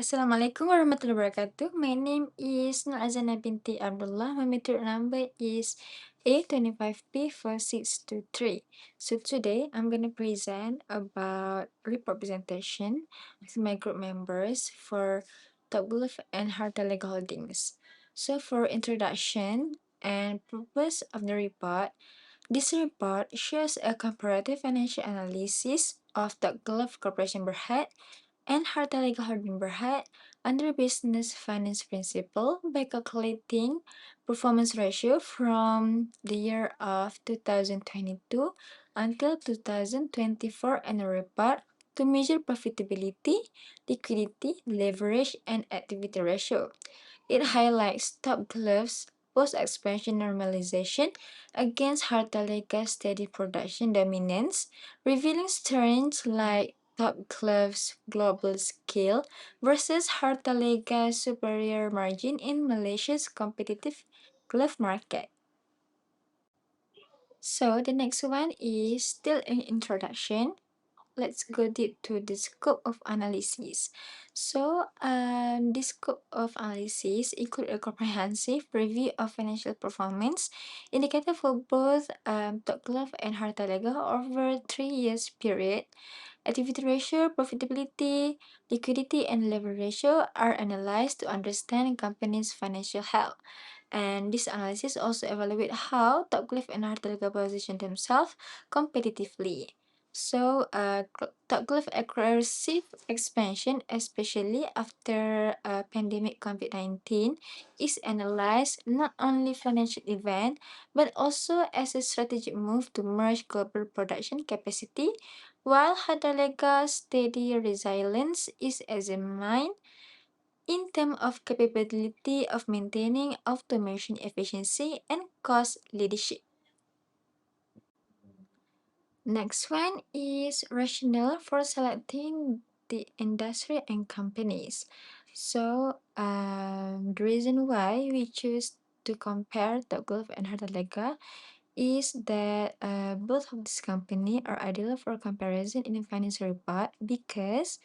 Assalamualaikum warahmatullahi wabarakatuh. My name is Nur Azana binti Abdullah. My metric number is A25P4623. So today I'm going to present about report presentation with my group members for Top Gulf and Harta Leg Holdings. So for introduction and purpose of the report, this report shows a comparative financial analysis of Top Gulf Corporation Berhad and Harta Legal Holding Berhad under business finance principle by calculating performance ratio from the year of 2022 until 2024 annual report to measure profitability, liquidity, leverage, and activity ratio. It highlights Top Glove's post-expansion normalization against Hartalega's steady production dominance, revealing strengths like Top Glove's global scale versus Hartalega's superior margin in Malaysia's competitive glove market. So the next one is still an introduction. Let's go deep to the scope of analysis. So, the scope of analysis include a comprehensive review of financial performance indicator for both Top Glove and Harta Lega over 3 years period. Activity ratio, profitability, liquidity, and leverage ratio are analyzed to understand company's financial health. And this analysis also evaluate how Topglyph and Hartlegal position themselves competitively. So, Topglyph aggressive expansion, especially after pandemic COVID-19, is analyzed not only financial event but also as a strategic move to merge global production capacity, while Hartlega's steady resilience is examined in terms of capability of maintaining automation efficiency and cost leadership. Next one is rationale for selecting the industry and companies. So, the reason why we choose to compare Top Golf and Hartalega is that both of these company are ideal for comparison in the financial report because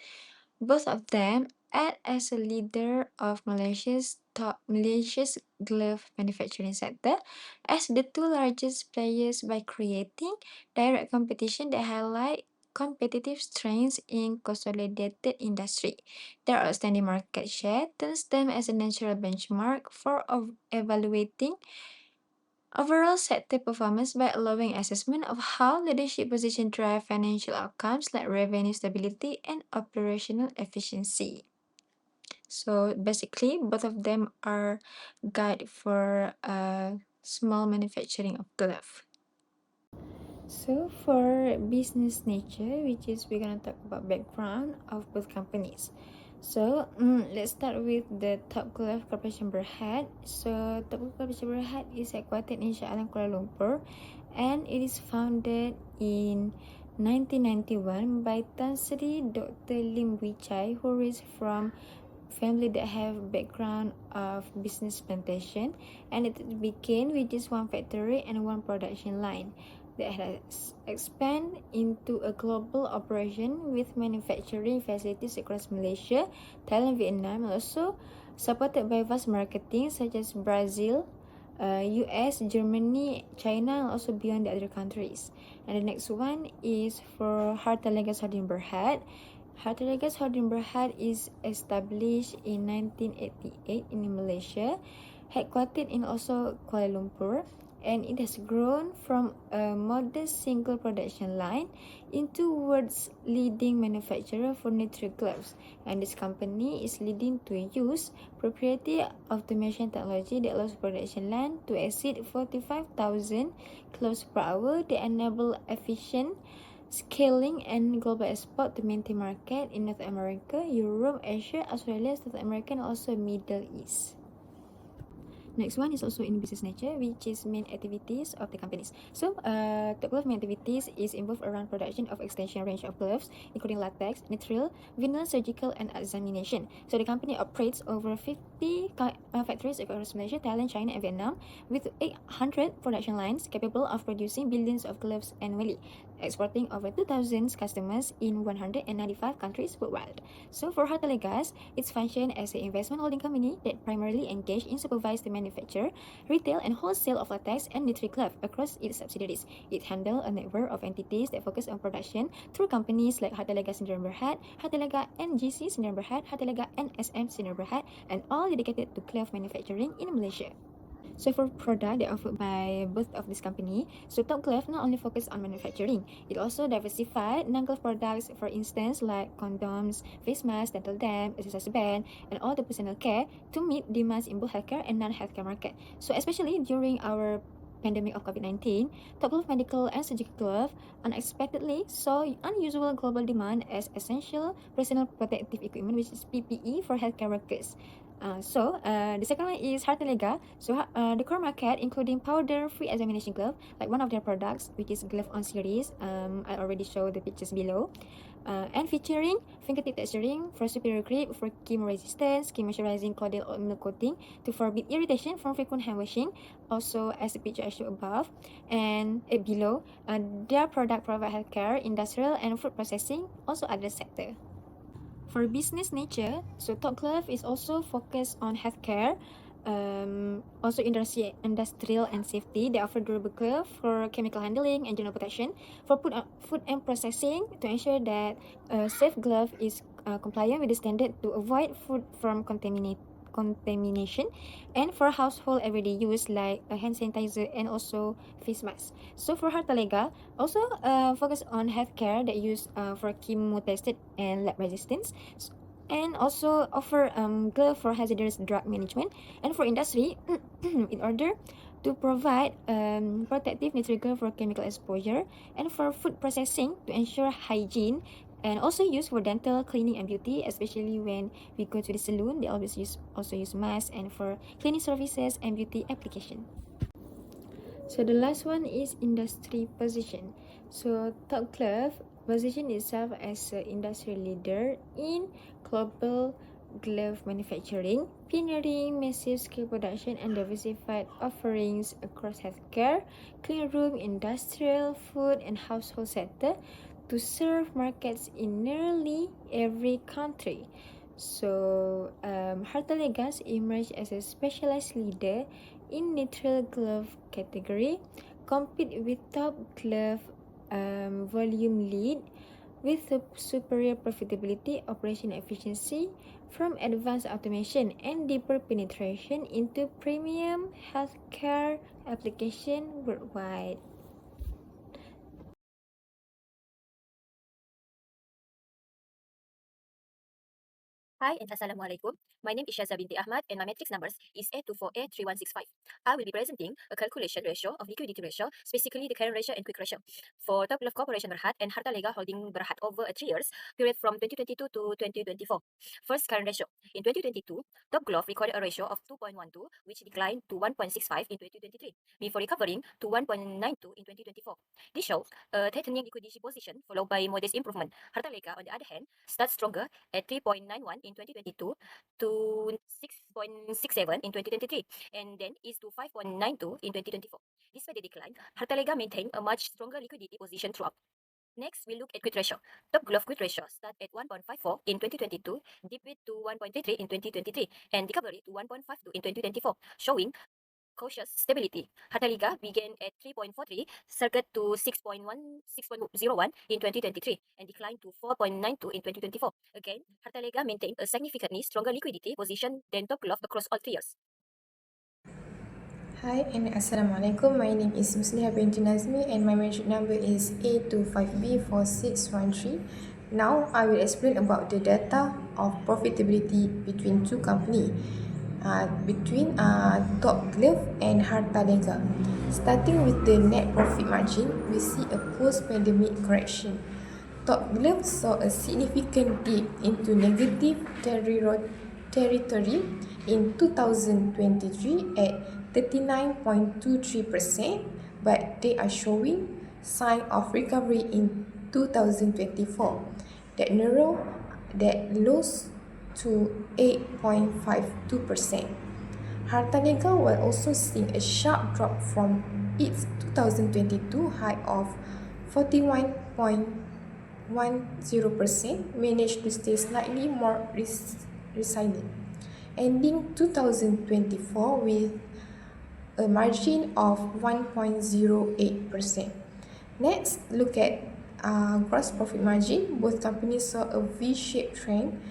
both of them act as a leader of Malaysia's glove manufacturing sector as the two largest players by creating direct competition that highlight competitive strengths in consolidated industry. Their outstanding market share turns them as a natural benchmark for evaluating overall sector performance by allowing assessment of how leadership position drive financial outcomes like revenue stability and operational efficiency. So basically, both of them are guide for small manufacturing of glove. So for business nature, which is we're gonna talk about background of both companies. So let's start with the Top Glove Corporation Berhad. So Top Glove Corporation Berhad is headquartered in Shah Alam, Kuala Lumpur, and it is founded in 1991 by Tan Sri Dr. Lim Wee Chai, who is from family that have background of business plantation, and it began with just one factory and one production line that has expanded into a global operation with manufacturing facilities across Malaysia, Thailand, Vietnam, and also supported by vast marketing such as Brazil, US, Germany, China, and also beyond the other countries. And the next one is for Harta Legas Hardin Berhad. Harta Legas Hardin Berhad is established in 1988 in Malaysia, headquartered in also Kuala Lumpur, and it has grown from a modest single production line into world's leading manufacturer for military gloves. And this company is leading to use proprietary automation technology that allows production line to exceed 45,000 gloves per hour that enable efficient scaling and global export to maintain market in North America, Europe, Asia, Australia, South America, and also Middle East. Next one is also in business nature, which is main activities of the companies. So, the glove main activities is involved around production of extension range of gloves, including latex, nitrile, vinyl, surgical, and examination. So, the company operates over 50 factories across Malaysia, Thailand, China, and Vietnam, with 800 production lines capable of producing billions of gloves annually. exporting over 2,000 customers in 195 countries worldwide. So for Hartalegas, its function as an investment holding company that primarily engaged in supervised the manufacture, retail, and wholesale of latex and knitwear cloth across its subsidiaries. It handled a network of entities that focus on production through companies like Hartalega Sdn Bhd, Hartalega NGC Sdn Bhd, Hartalega NSM Sdn Bhd, and all dedicated to cloth manufacturing in Malaysia. So for product that offered by both of this company, so Top Glove not only focused on manufacturing, it also diversified non-glove products, for instance, like condoms, face masks, dental dam, exercise band, and all the personal care to meet demands in both healthcare and non-healthcare market. So especially during our pandemic of COVID-19, Top Glove medical and surgical glove unexpectedly saw unusual global demand as essential personal protective equipment, which is PPE for healthcare workers. The second one is Hartalega. The core market, including powder-free examination glove, like one of their products, which is Glove On series. I already showed the pictures below. And featuring fingertip texturing for superior grip, for chemo resistance, skin moisturizing cordial oatmeal coating to forbid irritation from frequent hand washing. Also, as the picture I showed above and below, their product provide healthcare, industrial, and food processing, also other sector. For business nature, so Top Glove is also focused on healthcare, also industrial and safety. They offer durable glove for chemical handling and general protection. For food and processing, to ensure that a safe glove is compliant with the standard to avoid food from contamination, and for household everyday use like a hand sanitizer and also face mask. So for Hartalega, also focus on healthcare that use for chemo tested and lab resistance, and also offer glove for hazardous drug management. And for industry, in order to provide protective knitwear glove for chemical exposure, and for food processing to ensure hygiene, and also used for dental cleaning and beauty, especially when we go to the salon. They always use masks, and for cleaning services and beauty application. So the last one is industry position. So Top Glove position itself as an industry leader in global glove manufacturing, pioneering massive scale production and diversified offerings across healthcare, clean room, industrial, food, and household sector to serve markets in nearly every country. So, Hartalegas emerged as a specialized leader in neutral glove category, compete with Top Glove volume lead with superior profitability, operational efficiency from advanced automation and deeper penetration into premium healthcare application worldwide. Hi and Assalamualaikum. My name is Shazza binti Ahmad and my matrix numbers is A24A3165. I will be presenting a calculation ratio of liquidity ratio, specifically the current ratio and quick ratio for Top Glove Corporation Berhad and Hartalega Holding Berhad over a 3 years period from 2022 to 2024. First, current ratio. In 2022, Top Glove recorded a ratio of 2.12, which declined to 1.65 in 2023, before recovering to 1.92 in 2024. This shows a tightening liquidity position followed by modest improvement. Hartalega, on the other hand, starts stronger at 3.91 in 2022 to 6.67 in 2023, and then is to 5.92 in 2024. Despite the decline, Hartalega maintained a much stronger liquidity position throughout. Next, we look at quit ratio. Top Glove quit ratio start at 1.54 in 2022, dipped to 1.33 in 2023, and recovery to 1.52 in 2024, showing cautious stability. Hartalega began at 3.43, circuit to 6.01 in 2023, and declined to 4.92 in 2024. Again, Hartalega maintained a significantly stronger liquidity position than Top Glove across all 3 years. Hi and Assalamualaikum. My name is Musliha binti Nazmi and my metric number is A25B4613. Now I will explain about the data of profitability between two companies, between Top Glove and Hartalega. Starting with the net profit margin, we see a post-pandemic correction. Top Glove saw a significant dip into negative territory in 2023 at 39.23%, but they are showing sign of recovery in 2024 that loss to 8.52%. Hartalega will also see a sharp drop from its 2022 high of 41.10% managed to stay slightly more resilient, ending 2024 with a margin of 1.08%. Next, look at gross profit margin. Both companies saw a V-shaped trend,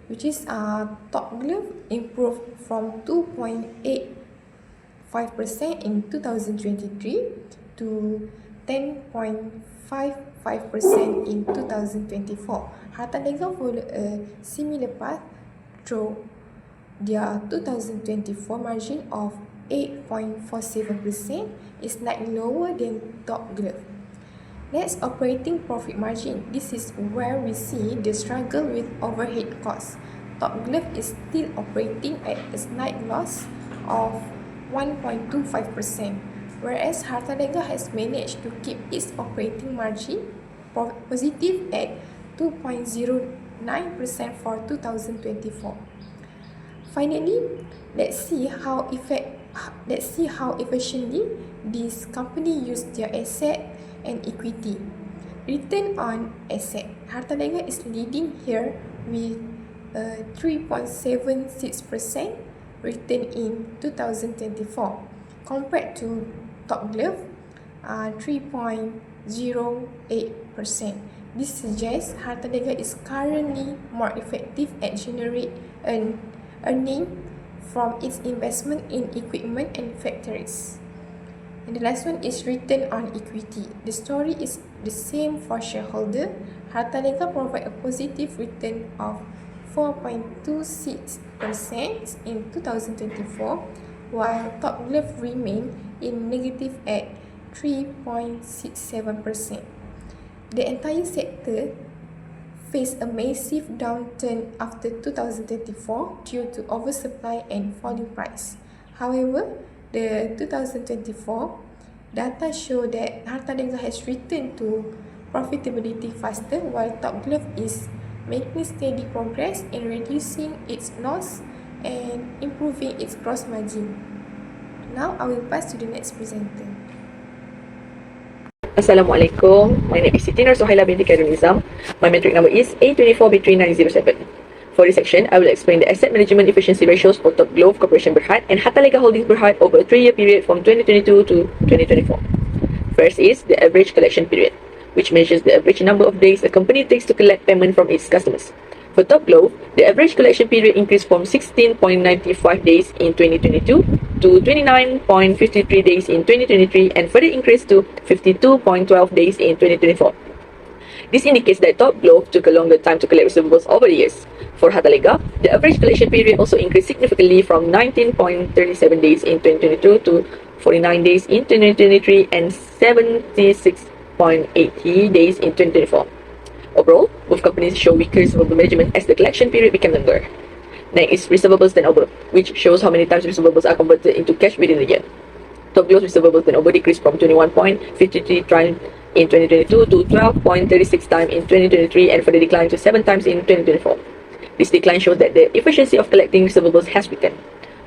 which is Top Glove improved from 2.85% in 2023 to 10.55% in 2024. Harta Lega followed a similar path through their 2024 margin of 8.47% is slightly lower than Top Glove. Next, operating profit margin. This is where we see the struggle with overhead costs. Top Glove is still operating at a slight loss of 1.25%, whereas Harta Lega has managed to keep its operating margin positive at 2.09% for 2024. Finally, let's see how efficiently this company use their asset and equity. Return on asset. Harta Lega is leading here with a 3.76% return in 2024 compared to Top Glove 3.08%. This suggests Harta Lega is currently more effective at earning from its investment in equipment and factories. And the last one is return on equity. The story is the same for shareholder. Harta Lega provide a positive return of 4.26% in 2024, while Top Glove remain in negative at 3.67%. The entire sector faced a massive downturn after 2024 due to oversupply and falling price. However, the 2024 data show that Harta Lega has returned to profitability faster, while Top Glove is making steady progress in reducing its loss and improving its gross margin. Now I will pass to the next presenter. Assalamualaikum. My name is Siti Nur Suhaila binti Khairul Nizam. My metric number is A24B3907. For this section, I will explain the asset management efficiency ratios for Top Glove Corporation Berhad and Harta Lega Holdings Berhad over a 3-year period from 2022 to 2024. First is the average collection period, which measures the average number of days a company takes to collect payment from its customers. For Top Glove, the average collection period increased from 16.95 days in 2022 to 29.53 days in 2023 and further increased to 52.12 days in 2024. This indicates that Top Glove took a longer time to collect receivables over the years. For Harta Lega, the average collection period also increased significantly from 19.37 days in 2022 to 49 days in 2023 and 76.80 days in 2024. Overall, both companies show weaker receivable management as the collection period became longer. Next is receivables turnover, which shows how many times receivables are converted into cash within a year. Top Glove's receivables turnover decreased from 21.53 times in 2022 to 12.36 times in 2023 and further declined to 7 times in 2024. This decline shows that the efficiency of collecting receivables has weakened.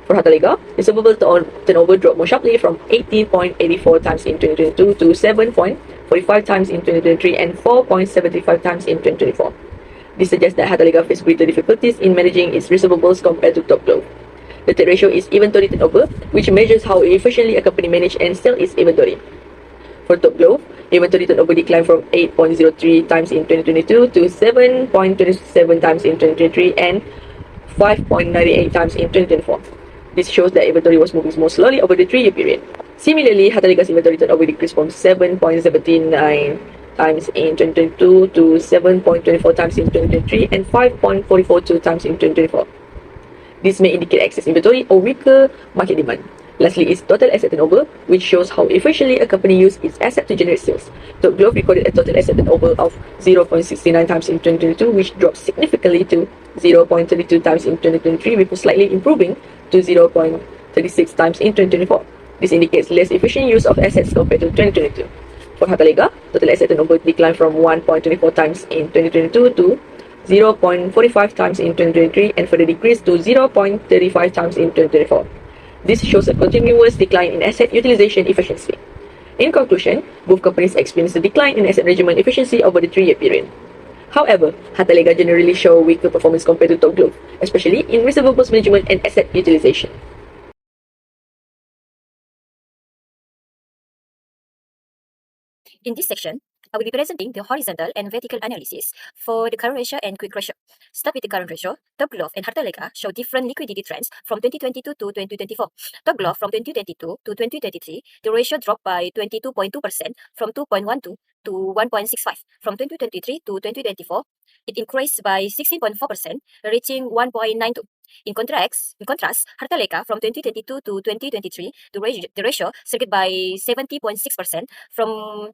For Harta Lega, receivables turnover dropped more sharply from 18.84 times in 2022 to 7.45 times in 2023 and 4.75 times in 2024. This suggests that Harta Lega faced greater difficulties in managing its receivables compared to Top Glove. The third ratio is inventory turnover, which measures how efficiently a company manages and sells its inventory. For Top Glove, inventory turnover declined from 8.03 times in 2022 to 7.27 times in 2023 and 5.98 times in 2024. This shows that inventory was moving more slowly over the 3-year period. Similarly, Harta Lega's inventory turnover decreased from 7.79 times in 2022 to 7.24 times in 2023 and 5.442 times in 2024. This may indicate excess inventory or weaker market demand. Lastly is total asset turnover, which shows how efficiently a company uses its asset to generate sales. Top Glove recorded a total asset turnover of 0.69 times in 2022, which dropped significantly to 0.32 times in 2023, before slightly improving to 0.36 times in 2024. This indicates less efficient use of assets compared to 2022. For Harta Lega, total asset turnover declined from 1.24 times in 2022 to 0.45 times in 2023 and further decreased to 0.35 times in 2024. This shows a continuous decline in asset utilization efficiency. In conclusion, both companies experienced a decline in asset management efficiency over the 3-year period. However, Hartalega generally show weaker performance compared to Top Glove, especially in receivables management and asset utilization. In this section, I will be presenting the horizontal and vertical analysis for the current ratio and quick ratio. Start with the current ratio. Top Glove and Hartalega show different liquidity trends from 2022 to 2024. Top Glove from 2022 to 2023, the ratio dropped by 22.2% from 2.12 to 1.65. From 2023 to 2024, it increased by 16.4%, reaching 1.92. In contrast, Hartalega from 2022 to 2023, the ratio surged by 70.6% from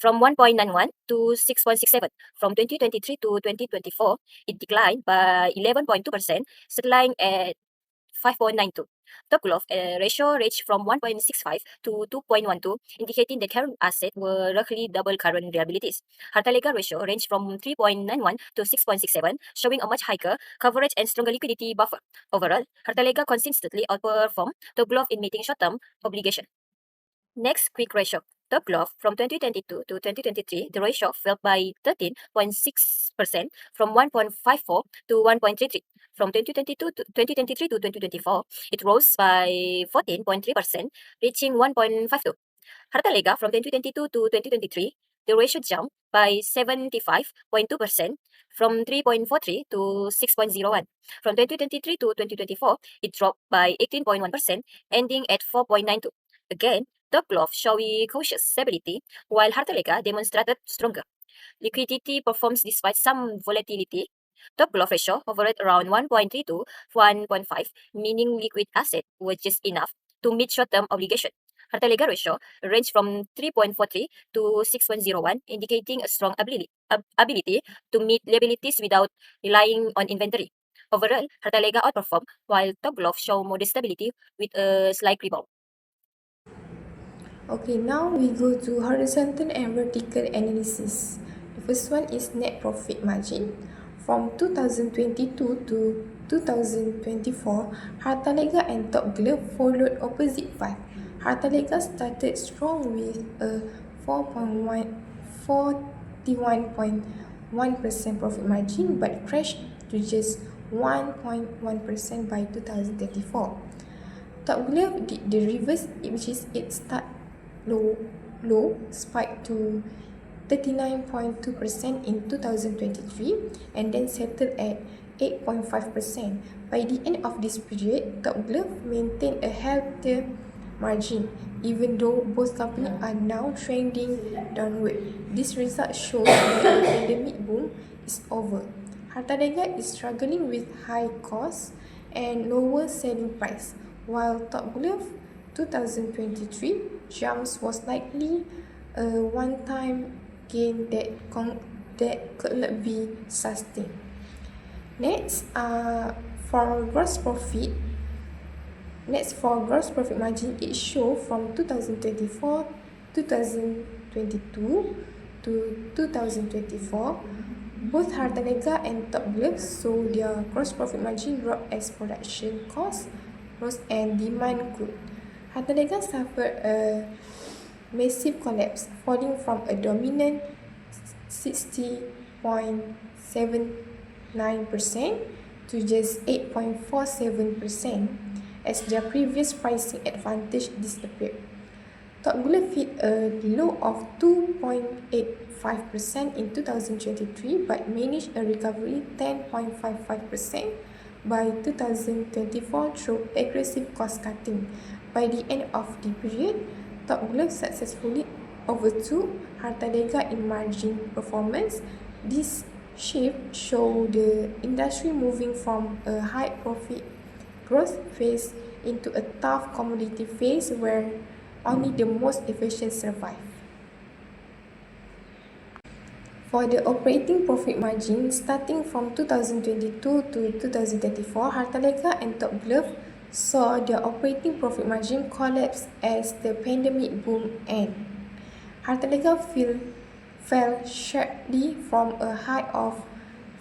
1.91 to 6.67. From 2023 to 2024, it declined by 11.2%, settling at 5.92. Top Glove ratio reached from 1.65 to 2.12, indicating the current assets were roughly double current liabilities. Hartalega ratio ranged from 3.91 to 6.67, showing a much higher coverage and stronger liquidity buffer. Overall, Hartalega consistently outperformed Top Glove in meeting short-term obligation. Next, quick ratio. Top Glove from 2022 to 2023, the ratio fell by 13.6% from 1.54 to 1.33. From 2022 to 2023 to 2024, it rose by 14.3%, reaching 1.52. Hartalega from 2022 to 2023, the ratio jumped by 75.2% from 3.43 to 6.01. From 2023 to 2024, it dropped by 18.1%, ending at 4.92. Again, Top Glove showed cautious stability, while Hartalega demonstrated stronger liquidity performs despite some volatility. Top Glove ratio hovered around 1.3 to 1.5, meaning liquid asset was just enough to meet short-term obligation. Hartalega ratio ranged from 3.43 to 6.01, indicating a strong ability to meet liabilities without relying on inventory. Overall, Hartalega outperformed, while Top Glove showed modest stability with a slight rebound. Okay, now we go to horizontal and vertical analysis. The first one is net profit margin. From 2022 to 2024, Hartalega and Top Glove followed opposite path. Hartalega started strong with a 41.1% profit margin but crashed to just 1.1% by 2024. Top Glove did the reverse, which is it start low spike to 39.2% in 2023 and then settled at 8.5%. By the end of this period, Top Glove maintained a healthier margin even though both companies are now trending downward. This result shows that the pandemic boom is over. Hartalega is struggling with high costs and lower selling price, while Top Glove 2023 jumps was likely a one-time gain that could not be sustained. Next, for gross profit margin, it show from 2024 2022 to 2024. Both Hartalega and Top Glove saw their gross profit margin drop as production costs rose and demand grew. Hartalega suffered a massive collapse, falling from a dominant 60.79% to just 8.47% as their previous pricing advantage disappeared. Top Glove hit a low of 2.85% in 2023 but managed a recovery 10.55% by 2024 through aggressive cost cutting. By the end of the period, Top Glove successfully overtook Hartalega in margin performance. This shift showed the industry moving from a high profit growth phase into a tough commodity phase where only the most efficient survive. For the operating profit margin, starting from 2022 to 2024, Hartalega and Top Glove saw their operating profit margin collapse as the pandemic boom ended. Hartalega fell sharply from a high of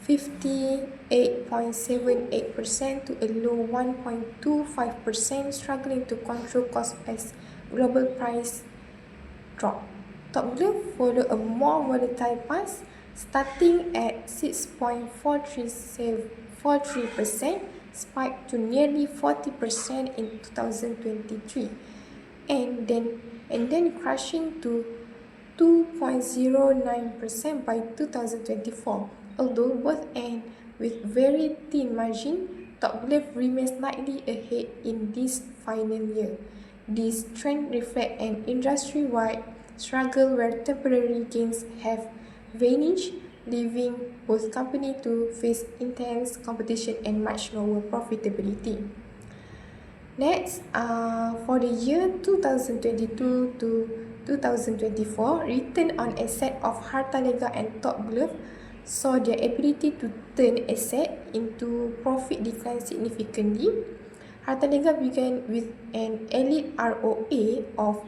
58.78% to a low 1.25%, struggling to control costs as global price drop. Top Glove followed a more volatile path, starting at 6.43%, spiked to nearly 40% in 2023, and then crashing to 2.09% by 2024. Although both end with very thin margin, Top Glove remains slightly ahead in this final year. This trend reflects an industry-wide struggle where temporary gains have vanished, leaving both companies to face intense competition and much lower profitability. Next, for the year 2022 to 2024, return on asset of Hartalega and Top Glove saw their ability to turn asset into profit decline significantly. Hartalega began with an elite ROA of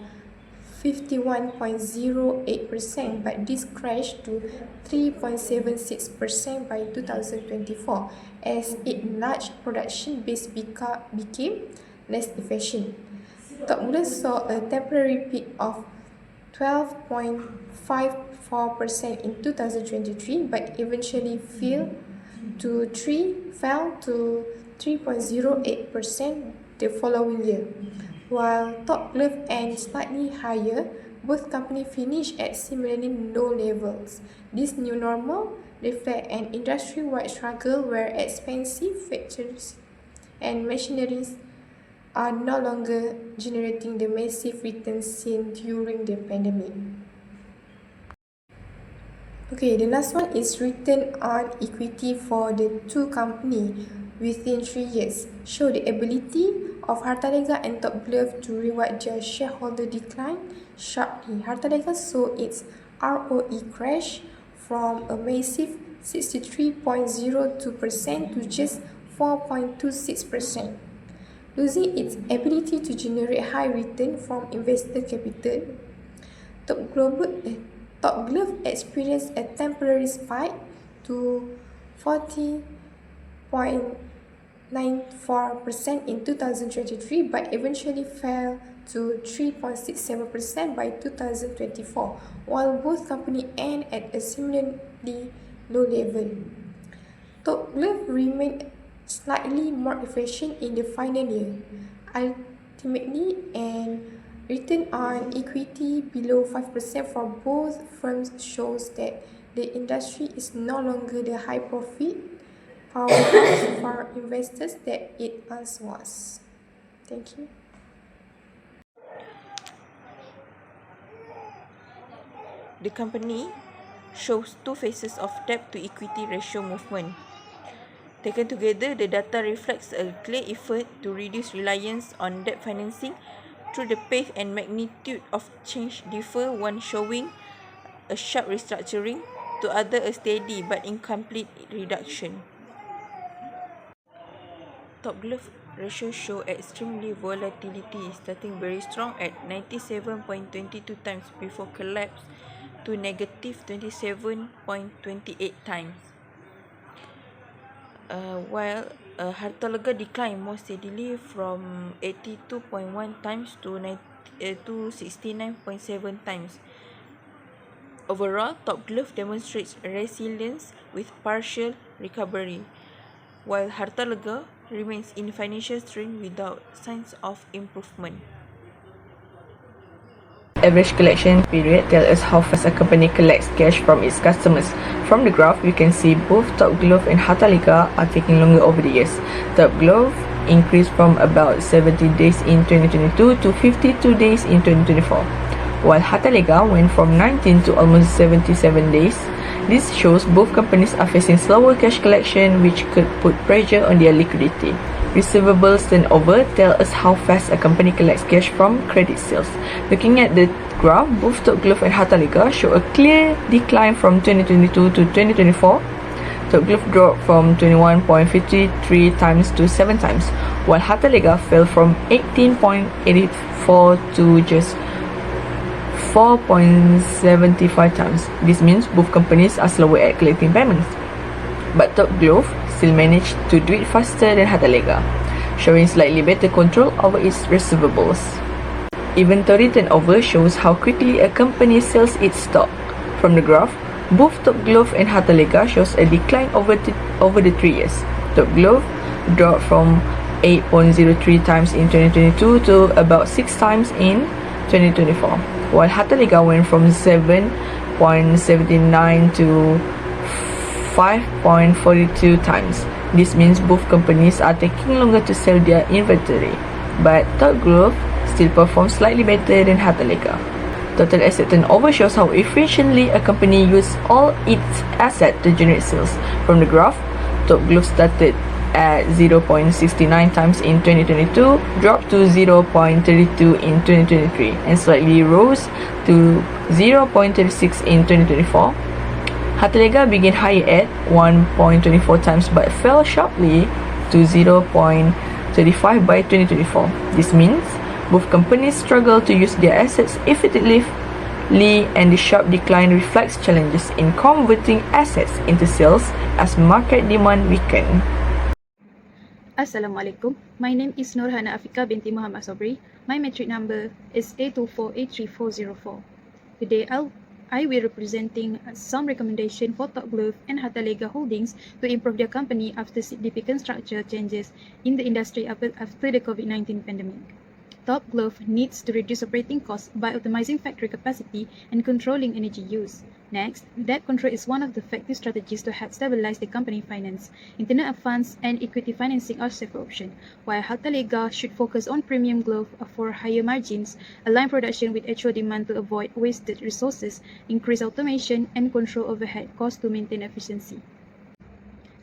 51.08%, but this crashed to 3.76% by 2024 as its large production base became less efficient. Top Glove saw a temporary peak of 12.54% in 2023, but eventually fell to 3.08% the following year. While Top Glove ended slightly higher, both companies finished at similarly low levels. This new normal reflects an industry-wide struggle where expensive factories and machineries are no longer generating the massive returns seen during the pandemic. Okay, the last one is return on equity for the two companies within 3 years. Show the ability of Hartalega and Top Glove to reward their shareholder decline sharply. Hartalega saw its ROE crash from a massive 63.02% to just 4.26%. Losing its ability to generate high return from investor capital, Top Glove experienced a temporary spike to 40.94% in 2023, but eventually fell to 3.67% by 2024, while both companies end at a similarly low level. Top Glove remained slightly more efficient in the final year. Ultimately, and return on equity below 5% for both firms shows that the industry is no longer the high profit powerhouse for investors that it once was. Thank you. The company shows two phases of debt to equity ratio movement. Taken together, the data reflects a clear effort to reduce reliance on debt financing, through the pace and magnitude of change differ, one showing a sharp restructuring, to other a steady but incomplete reduction. Top Glove ratio show extremely volatility, starting very strong at 97.22 times before collapse to negative 27.28 times. While Hartalega declined more steadily from 82.1 times to 69.7 times. Overall, Top Glove demonstrates resilience with partial recovery, while Hartalega remains in financial strain without signs of improvement. Average collection period tells us how fast a company collects cash from its customers. From the graph, you can see both Top Glove and Hartalega are taking longer over the years. Top Glove increased from about 70 days in 2022 to 52 days in 2024, while Hartalega went from 19 to almost 77 days. This shows both companies are facing slower cash collection, which could put pressure on their liquidity. Receivables turnover tell us how fast a company collects cash from credit sales. Looking at the graph, both Top Glove and Hartalega show a clear decline from 2022 to 2024. Top Glove dropped from 21.53 times to 7 times, while Hartalega fell from 18.84 to just 4.75 times. This means both companies are slower at collecting payments. But Top Glove still managed to do it faster than Hartalega, showing slightly better control over its receivables. Inventory turnover shows how quickly a company sells its stock. From the graph, both Top Glove and Hartalega shows a decline over the 3 years. Top Glove dropped from 8.03 times in 2022 to about 6 times in 2024, while Hartalega went from 7.79 to 5.42 times. This means both companies are taking longer to sell their inventory, but Top Glove still performs slightly better than Hartalega. Total asset turnover shows how efficiently a company uses all its assets to generate sales. From the graph, Top Glove started at 0.69 times in 2022, dropped to 0.32 in 2023, and slightly rose to 0.36 in 2024. Hartalega began higher at 1.24 times but fell sharply to 0.35 by 2024. This means both companies struggle to use their assets effectively, and the sharp decline reflects challenges in converting assets into sales as market demand weakens. Assalamualaikum. My name is Nurhana Afika binti Muhammad Sobri. My metric number is A2483404. Today I will representing some recommendation for Top Glove and Hartalega Holdings to improve their company after significant structural changes in the industry after the COVID-19 pandemic. Top Glove needs to reduce operating costs by optimizing factory capacity and controlling energy use. Next, debt control is one of the effective strategies to help stabilize the company finance. Internal funds and equity financing are safer options, while Hartalega should focus on premium glove for higher margins, align production with actual demand to avoid wasted resources, increase automation, and control overhead costs to maintain efficiency.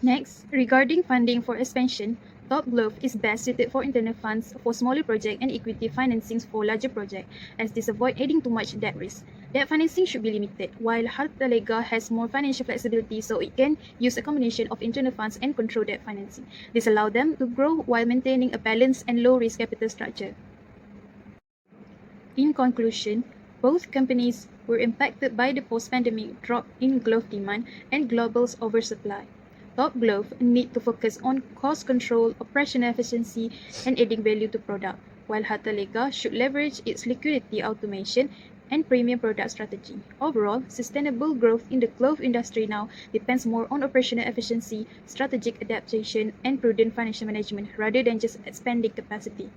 Next, regarding funding for expansion, Top Glove is best suited for internal funds for smaller projects and equity financings for larger projects, as this avoid adding too much debt risk. Debt financing should be limited, while Hartalega has more financial flexibility, so it can use a combination of internal funds and control debt financing. This allows them to grow while maintaining a balanced and low-risk capital structure. In conclusion, both companies were impacted by the post-pandemic drop in glove demand and global oversupply. Top Glove need to focus on cost control, operational efficiency, and adding value to product, while Hartalega should leverage its liquidity automation and premium product strategy. Overall, sustainable growth in the glove industry now depends more on operational efficiency, strategic adaptation, and prudent financial management rather than just expanding capacity.